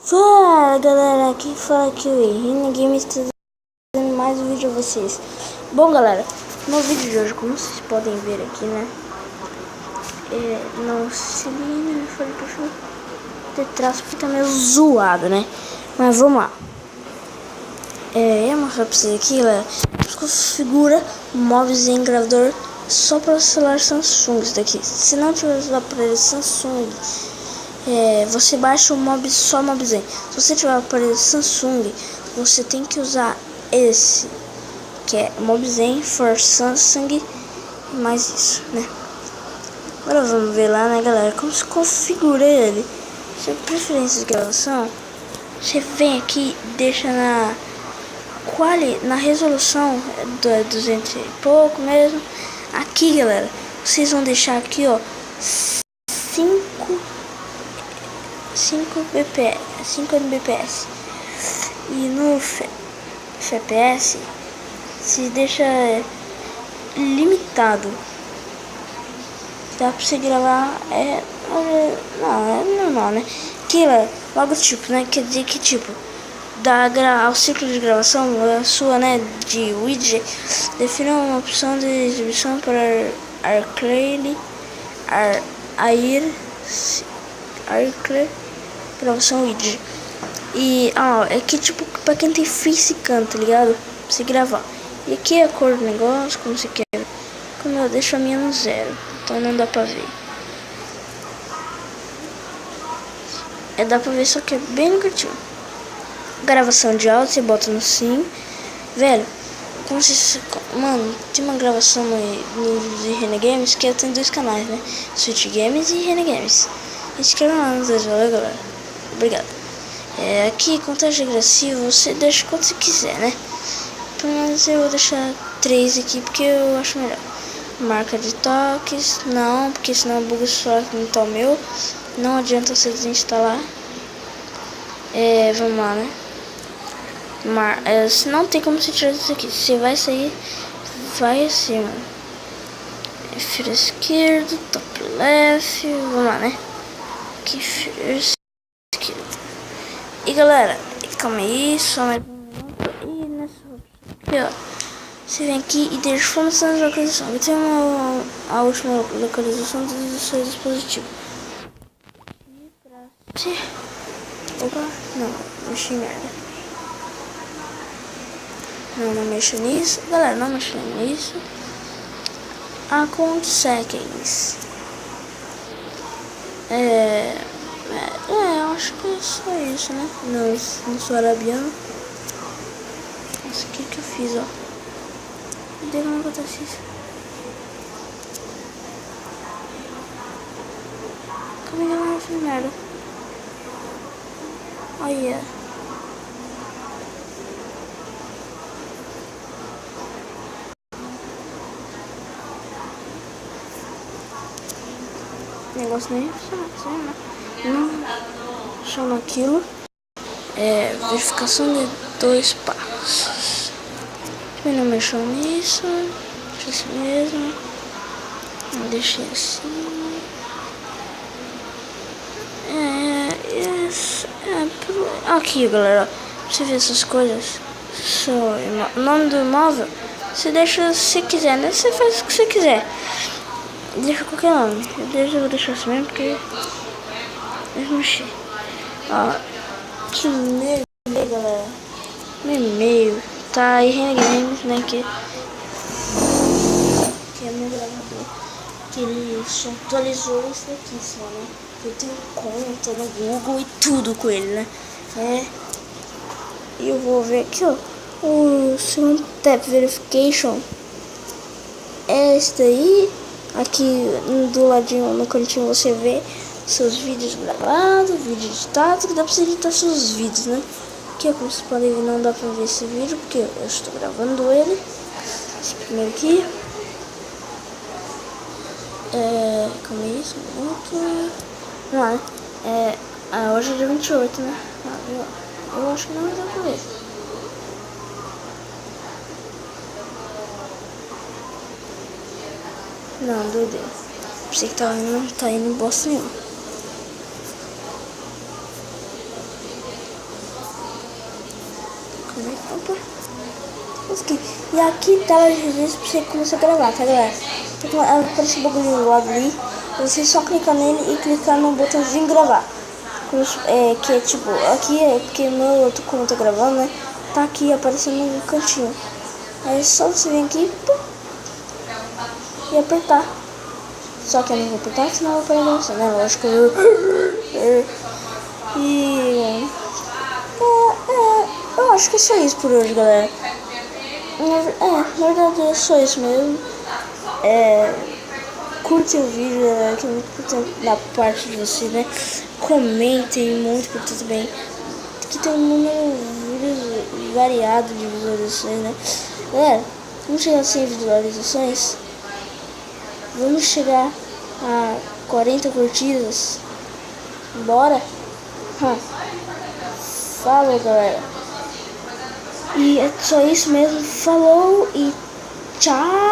Fala galera, aqui fala que o Rina Games está trazendo mais um vídeo a vocês. Bom galera, no vídeo de hoje, como vocês podem ver aqui, né, não se me foi de trás porque tá meio zoado, né, mas vamos lá. Eu vou mostrar pra vocês aqui, galera, configura mobs em gravador só para o celular Samsung. Isso daqui, se não tiver os aparelhos Samsung, você baixa o mob só mobzen. Se você tiver o aparelho Samsung, você tem que usar esse, que é mobzen for Samsung, mais isso, né? Agora vamos ver lá, né, galera, como se configura ele. Se preferência de gravação, você vem aqui, deixa na resolução do 200 e pouco mesmo. Aqui, galera, vocês vão deixar aqui, ó, 5 Mbps. E no FPS se deixa limitado. Dá pra você gravar, não, é normal, né? Aquilo, logo tipo, né? Quer dizer que tipo, ao ciclo de gravação, a sua, né, de widget, defina uma opção de exibição para AirClay, gravação widget. E é que tipo, pra quem tem facecam, tá ligado? Pra você gravar. E aqui é a cor do negócio, como você quer. Como eu deixo a minha no 0, então não dá pra ver. Dá pra ver, só que é bem no cantinho. Gravação de áudio, você bota no sim. Velho, como se... Mano, tem uma gravação no Rena Games que eu tenho 2 canais, né? Switch Games e Rena Games. Inscreva lá nos dois, valeu galera. Obrigado. Aqui, contagem regressiva, você deixa quanto você quiser, né? Pelo menos eu vou deixar 3 aqui porque eu acho melhor. Marca de toques, não, porque senão buga o celular que não tá o meu. Não adianta você desinstalar. Vamos lá, né? Se não tem como você tirar isso aqui. Se vai sair, vai assim, mano. Fio esquerdo, top left, vamos lá, né? Aqui, fio esquerdo. E galera, calma aí, só mais um minuto. E nessa aqui, ó, você vem aqui e deixa informação de localização. Eu tenho a última localização do seu dispositivo. Opa, não, mexi em merda. Não mexa nisso, galera, não mexa nisso. Account settings. Eu acho que é só isso, né? Não sou arabiano. Isso aqui que eu fiz, ó. Cadê como acontece isso? Como é que eu não fiz merda? Olha. Negócio nem funciona, não chama aquilo. Verificação de 2 passos. Eu não mexo nisso. Deixa assim mesmo. Deixei assim. Aqui, galera, pra você ver essas coisas. O nome do imóvel, você deixa se quiser, né? Você faz o que você quiser. Deixa qualquer nome. Eu vou deixar assim mesmo porque... Deixa eu mexer. Que e-mail, galera. Meu e-mail tá aí, Rena Games, né? Que é meu gravador. Que ele só atualizou isso daqui só, né? Eu tenho conta no Google e tudo com ele, né? E eu vou ver aqui, ó. O segundo Tap Verification é esse daí. Aqui do ladinho, no cantinho, você vê seus vídeos gravados, vídeo editado, que dá pra você editar seus vídeos, né? Aqui, como vocês podem ver, não dá pra ver esse vídeo, porque eu estou gravando ele. Esse primeiro aqui. Como é isso? Vamos lá, né? Hoje é dia 28, né? Eu acho que não dá pra ver. Não, doideira. Pensei que não tá indo bosta nenhuma. né? Opa. Aqui. E aqui tela de registro pra você começar a gravar, tá, galera? Então, aparece um bagulho do lado ali. Você só clicar nele e clicar no botãozinho gravar. Que é tipo, aqui é porque como eu tô gravando, né? Tá aqui aparecendo no cantinho. Aí é só você vir aqui pum, e apertar. Só que eu não vou apertar, senão eu vou perder você, né? Lógico. E eu acho que é só isso por hoje, galera. Na verdade é só isso mesmo. Curtem o vídeo, galera, que é muito importante da parte de vocês, né? Comentem, muito importante também. Que tem um número variado de visualizações, né? Galera, vamos chegar a 100 visualizações. Vamos chegar a 40 curtidas. Bora? Falou, galera. E é só isso mesmo. Falou e tchau.